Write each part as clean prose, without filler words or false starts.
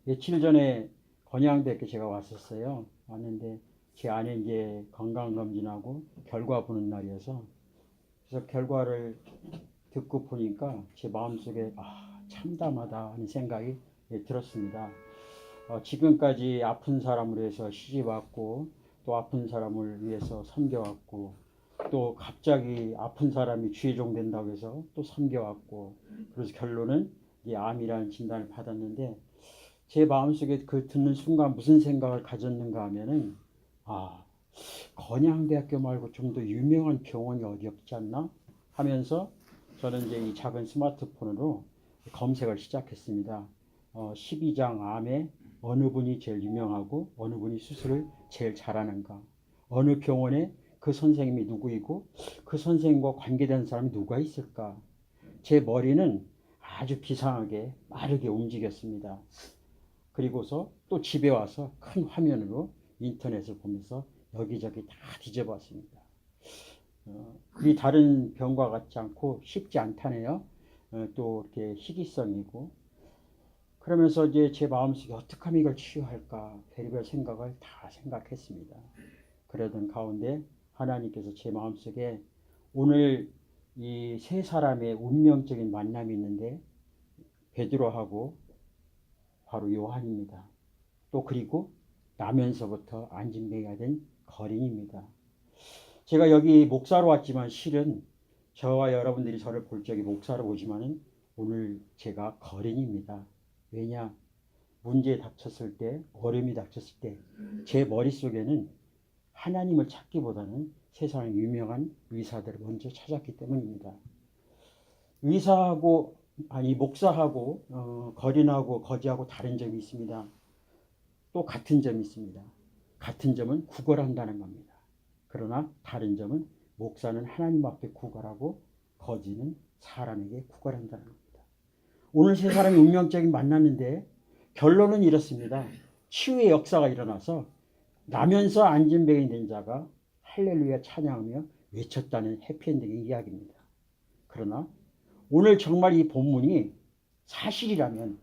며칠 전에 건양대학교 제가 왔었어요. 왔는데 제 아내 이제 건강검진하고 결과 보는 날이어서 그래서 결과를 듣고 보니까 제 마음속에 참담하다 하는 생각이 들었습니다. 지금까지 아픈 사람을 위해서 시집왔고 또 아픈 사람을 위해서 섬겨왔고 또 갑자기 아픈 사람이 주의종 된다고 해서 또 섬겨왔고 그래서 결론은 이 암이라는 진단을 받았는데 제 마음속에 그 듣는 순간 무슨 생각을 가졌는가 하면은 건양대학교 말고 좀 더 유명한 병원이 어디 없지 않나 하면서 저는 이제 이 작은 스마트폰으로 검색을 시작했습니다. 12장 암에 어느 분이 제일 유명하고 어느 분이 수술을 제일 잘하는가, 어느 병원에 그 선생님이 누구이고 그 선생님과 관계된 사람이 누가 있을까. 제 머리는 아주 비상하게 빠르게 움직였습니다. 그리고서 또 집에 와서 큰 화면으로 인터넷을 보면서 여기저기 다 뒤져봤습니다. 이 다른 병과 같지 않고 쉽지 않다네요. 또 이렇게 희귀성이고 그러면서 이제 제 마음속에 어떻게 하면 이걸 치유할까 별의별 생각을 다 생각했습니다. 그러던 가운데 하나님께서 제 마음속에 오늘 이 세 사람의 운명적인 만남이 있는데 베드로하고 바로 요한입니다. 또 그리고 나면서부터 안진뱅이가 된 거린입니다. 제가 여기 목사로 왔지만 실은 저와 여러분들이 저를 볼 적에 목사로 보지만은 오늘 제가 거린입니다. 왜냐? 문제에 닥쳤을 때, 어려움이 닥쳤을 때 제 머릿속에는 하나님을 찾기보다는 세상의 유명한 의사들을 먼저 찾았기 때문입니다. 목사하고 거린하고 거지하고 다른 점이 있습니다. 또 같은 점이 있습니다. 같은 점은 구걸한다는 겁니다. 그러나 다른 점은 목사는 하나님 앞에 구걸하고 거지는 사람에게 구걸한다는 겁니다. 오늘 세 사람이 운명적인 만났는데 결론은 이렇습니다. 치유의 역사가 일어나서 나면서 안진뱅이 된 자가 할렐루야 찬양하며 외쳤다는 해피엔딩의 이야기입니다. 그러나 오늘 정말 이 본문이 사실이라면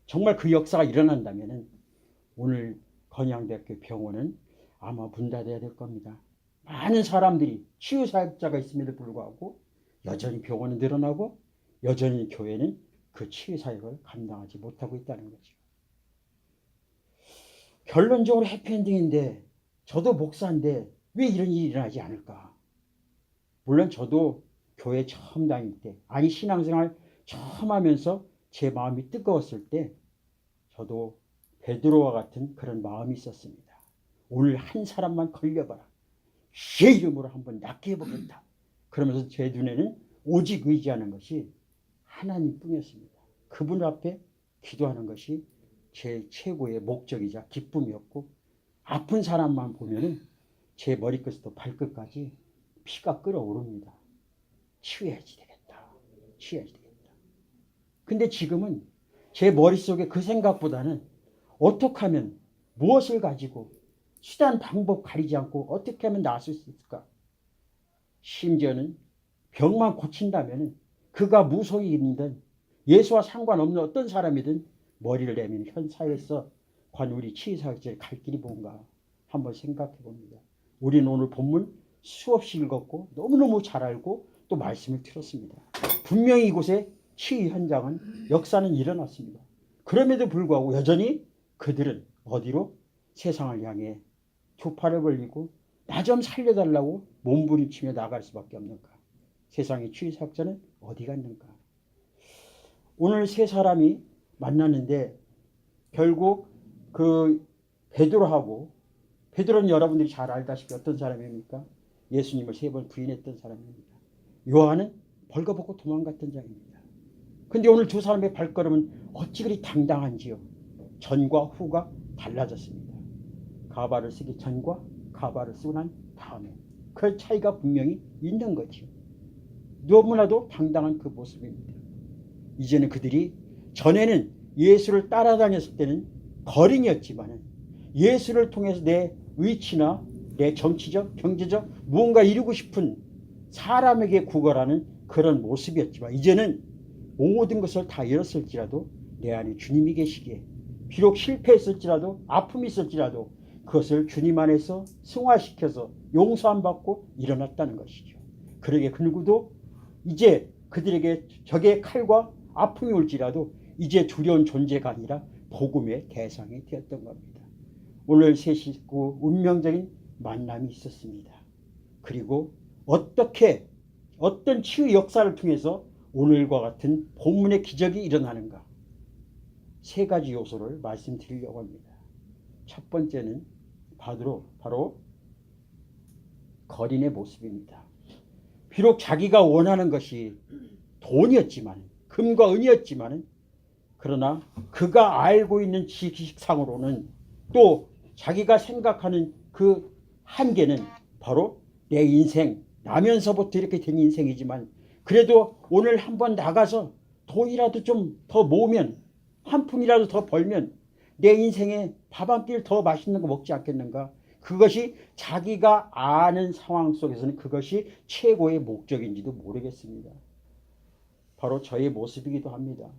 정말 그 역사가 일어난다면 오늘 건양대학교 병원은 아마 문 닫아야 될 겁니다. 많은 사람들이 치유사역자가 있음에도 불구하고 여전히 병원은 늘어나고 여전히 교회는 그 치유사역을 감당하지 못하고 있다는 거죠. 결론적으로 해피엔딩인데 저도 목사인데 왜 이런 일이 일어나지 않을까. 물론 저도 교회 처음 다닐 때 신앙생활 처음 하면서 제 마음이 뜨거웠을 때 저도 베드로와 같은 그런 마음이 있었습니다. 오늘 한 사람만 걸려봐라. 주의 이름으로 한번 낫게 해보겠다. 그러면서 제 눈에는 오직 의지하는 것이 하나님뿐이었습니다. 그분 앞에 기도하는 것이 제 최고의 목적이자 기쁨이었고 아픈 사람만 보면은 제 머리끝부터 발끝까지 피가 끓어오릅니다. 치유해야지 되겠다. 치유해야지 되겠다. 근데 지금은 제 머릿속에 그 생각보다는 어떻게 하면 무엇을 가지고 수단 방법 가리지 않고 어떻게 하면 나을 수 있을까. 심지어는 병만 고친다면 그가 무속인이든 예수와 상관없는 어떤 사람이든 머리를 내면 현 사회에서 관 우리 치유사역자의 갈 길이 뭔가 한번 생각해 봅니다. 우리는 오늘 본문 수없이 읽었고 너무너무 잘 알고 또 말씀을 들었습니다. 분명히 이곳에 치유 현장은 역사는 일어났습니다. 그럼에도 불구하고 여전히 그들은 어디로? 세상을 향해 두 팔을 벌리고 나 좀 살려달라고 몸부림치며 나갈 수밖에 없는가. 세상의 치유사역자는 어디 갔는가. 오늘 세 사람이 만났는데 결국 그 베드로는 여러분들이 잘 알다시피 어떤 사람입니까? 예수님을 3번 부인했던 사람입니다. 요한은 벌거벗고 도망갔던 자입니다. 근데 오늘 두 사람의 발걸음은 어찌 그리 당당한지요. 전과 후가 달라졌습니다. 가발을 쓰기 전과 가발을 쓰고 난 다음에 그 차이가 분명히 있는 거죠. 너무나도 당당한 그 모습입니다. 이제는 그들이 전에는 예수를 따라다녔을 때는 거린이었지만 예수를 통해서 내 위치나 내 정치적, 경제적 무언가 이루고 싶은 사람에게 구걸하는 그런 모습이었지만 이제는 모든 것을 다 잃었을지라도 내 안에 주님이 계시기에 비록 실패했을지라도 아픔이 있을지라도 그것을 주님 안에서 승화시켜서 용서함 받고 일어났다는 것이죠. 그러게 그 누구도 이제 그들에게 적의 칼과 아픔이 올지라도 이제 두려운 존재가 아니라 복음의 대상이 되었던 겁니다. 오늘 세 식구 운명적인 만남이 있었습니다. 그리고 어떤 치유 역사를 통해서 오늘과 같은 본문의 기적이 일어나는가, 세 가지 요소를 말씀드리려고 합니다. 첫 번째는 바로 거린의 모습입니다. 비록 자기가 원하는 것이 돈이었지만, 금과 은이었지만, 그러나 그가 알고 있는 지식상으로는 또 자기가 생각하는 그 한계는 바로 내 인생, 나면서부터 이렇게 된 인생이지만 그래도 오늘 한번 나가서 돈이라도 좀 더 모으면, 한 푼이라도 더 벌면 내 인생에 밥 한 끼를 더 맛있는 거 먹지 않겠는가. 그것이 자기가 아는 상황 속에서는 그것이 최고의 목적인지도 모르겠습니다. 바로 저의 모습이기도 합니다.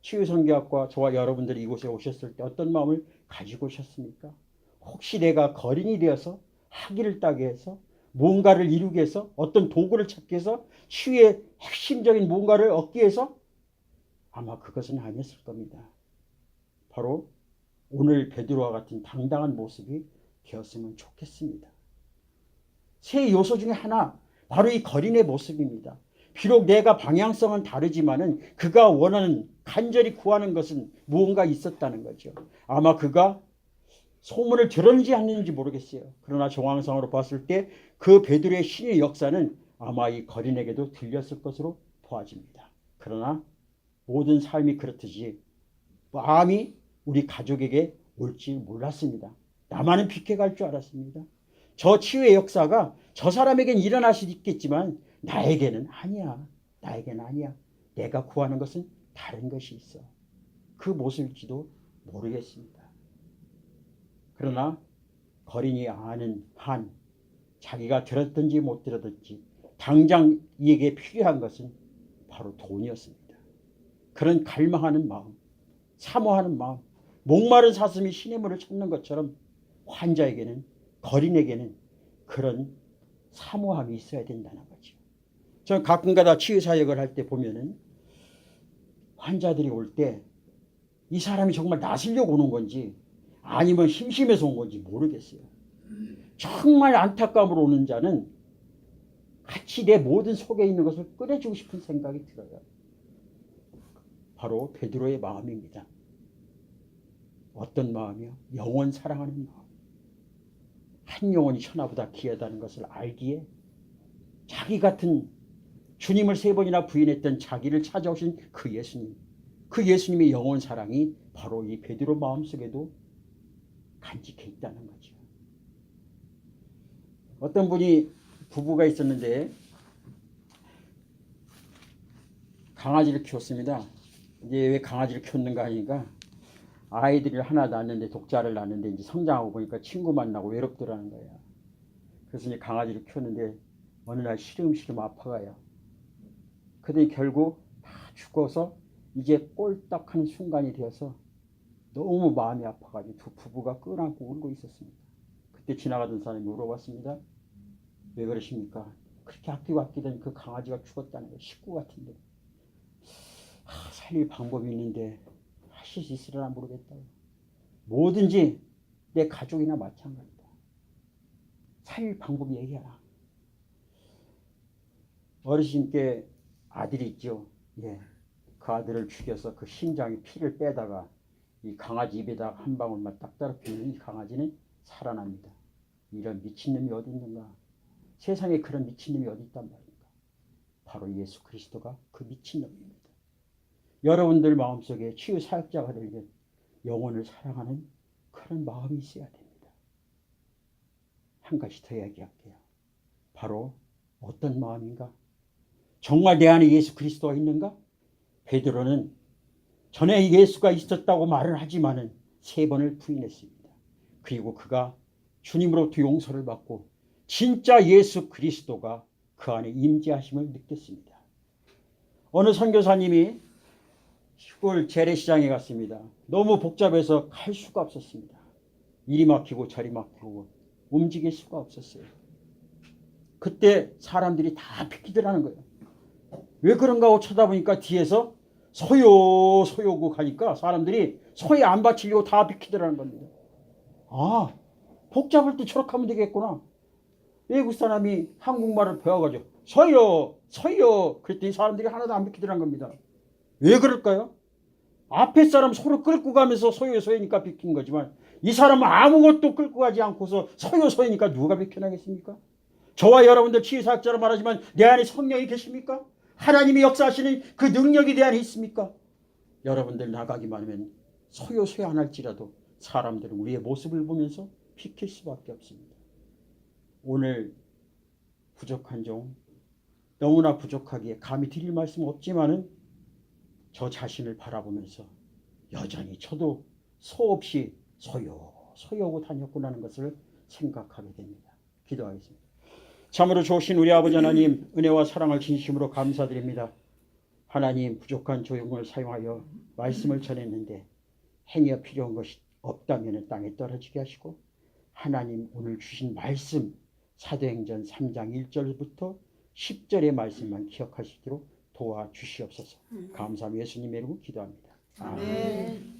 치유성교학과 저와 여러분들이 이곳에 오셨을 때 어떤 마음을 가지고 오셨습니까? 혹시 내가 거린이 되어서 학위를 따게 해서 무언가를 이루기 위해서 어떤 도구를 찾기 위해서 치유의 핵심적인 무언가를 얻기 위해서? 아마 그것은 아니었을 겁니다. 바로 오늘 베드로와 같은 당당한 모습이 되었으면 좋겠습니다. 세 요소 중에 하나, 바로 이 거린의 모습입니다. 비록 내가 방향성은 다르지만은 그가 원하는, 간절히 구하는 것은 무언가 있었다는 거죠. 아마 그가 소문을 들었는지 아닌지 모르겠어요. 그러나 정황상으로 봤을 때 그 베드로의 신의 역사는 아마 이 거린에게도 들렸을 것으로 보아집니다. 그러나 모든 삶이 그렇듯이 마음이 우리 가족에게 올지 몰랐습니다. 나만은 비켜갈 줄 알았습니다. 저 치유의 역사가 저 사람에겐 일어날 수도 있겠지만 나에게는 아니야. 나에게는 아니야. 내가 구하는 것은 다른 것이 있어. 그 모습일지도 모르겠습니다. 그러나 거린이 아는 한, 자기가 들었든지 못 들었든지 당장 이에게 필요한 것은 바로 돈이었습니다. 그런 갈망하는 마음, 사모하는 마음, 목마른 사슴이 시냇물을 찾는 것처럼 환자에게는, 거린에게는 그런 사모함이 있어야 된다는 거죠. 저는 가끔가다 치유사역을 할 때 보면은 환자들이 올 때 이 사람이 정말 나서려고 오는 건지 아니면 심심해서 온 건지 모르겠어요. 정말 안타까움으로 오는 자는 같이 내 모든 속에 있는 것을 꺼내주고 싶은 생각이 들어요. 바로 베드로의 마음입니다. 어떤 마음이요? 영원 사랑하는 마음. 한 영혼이 천하보다 귀하다는 것을 알기에 자기 같은 주님을 3번이나 부인했던 자기를 찾아오신 그 예수님, 그 예수님의 영원 사랑이 바로 이 베드로 마음속에도 간직해 있다는 거죠. 어떤 분이, 부부가 있었는데 강아지를 키웠습니다. 이제 왜 강아지를 키웠는가 하니까 아이들을 하나 낳았는데, 독자를 낳았는데 이제 성장하고 보니까 친구 만나고 외롭더라는 거예요. 그래서 이제 강아지를 키웠는데 어느 날 시름시름 아파가요. 그러더니 결국 다 죽어서 이제 꼴딱하는 순간이 되어서 너무 마음이 아파가지고 두 부부가 끄안고 울고 있었습니다. 그때 지나가던 사람이 물어봤습니다. 왜 그러십니까? 그렇게 아끼던 그 강아지가 죽었다는 거예요. 식구 같은데. 살릴 방법이 있는데 하실 수 있으려나 모르겠다고. 뭐든지 내 가족이나 마찬가지다. 살릴 방법 얘기하라. 어르신께 아들이 있죠. 예. 그 아들을 죽여서 그 심장에 피를 빼다가 이 강아지 입에다가 한 방울만 딱 떨어뜨리면 이 강아지는 살아납니다. 이런 미친놈이 어디 있는가? 세상에 그런 미친놈이 어디 있단 말입니까? 바로 예수 그리스도가 그 미친놈입니다. 여러분들 마음속에 치유 사역자가 되려면 영혼을 사랑하는 그런 마음이 있어야 됩니다. 한 가지 더 이야기할게요. 바로 어떤 마음인가? 정말 내 안에 예수 그리스도가 있는가? 베드로는 전에 예수가 있었다고 말을 하지만은 3번을 부인했습니다. 그리고 그가 주님으로부터 용서를 받고 진짜 예수 그리스도가 그 안에 임재하심을 느꼈습니다. 어느 선교사님이 시골 재래시장에 갔습니다. 너무 복잡해서 갈 수가 없었습니다. 이리 막히고 저리 막히고 움직일 수가 없었어요. 그때 사람들이 다 비키더라는 거예요. 왜 그런가 하고 쳐다보니까 뒤에서 소요고 가니까 사람들이 소에 안 받치려고 다 비키더라는 겁니다. 아, 복잡할 때 저렇게 하면 되겠구나. 외국 사람이 한국말을 배워가지고 소요 그랬더니 사람들이 하나도 안 비키더라는 겁니다. 왜 그럴까요? 앞에 사람 소를 끌고 가면서 소요니까 비킨 거지만 이 사람은 아무것도 끌고 가지 않고서 소요니까 누가 비켜나겠습니까? 저와 여러분들 치유사학자로 말하지만 내 안에 성령이 계십니까? 하나님이 역사하시는 그 능력이 내 안에 있습니까? 여러분들 나가기만 하면 소요 안 할지라도 사람들은 우리의 모습을 보면서 비킬 수밖에 없습니다. 오늘 부족한 종, 너무나 부족하기에 감히 드릴 말씀 없지만은 저 자신을 바라보면서 여전히 저도 소없이 소요하고 다녔구나는 것을 생각하게 됩니다. 기도하겠습니다. 참으로 좋으신 우리 아버지 하나님, 은혜와 사랑을 진심으로 감사드립니다. 하나님, 부족한 조용을 사용하여 말씀을 전했는데 행여 필요한 것이 없다면 땅에 떨어지게 하시고, 하나님 오늘 주신 말씀 사도행전 3장 1절부터 10절의 말씀만 기억하시도록 도와주시옵소서. 감사하며 예수님의 이름으로 기도합니다. 아멘.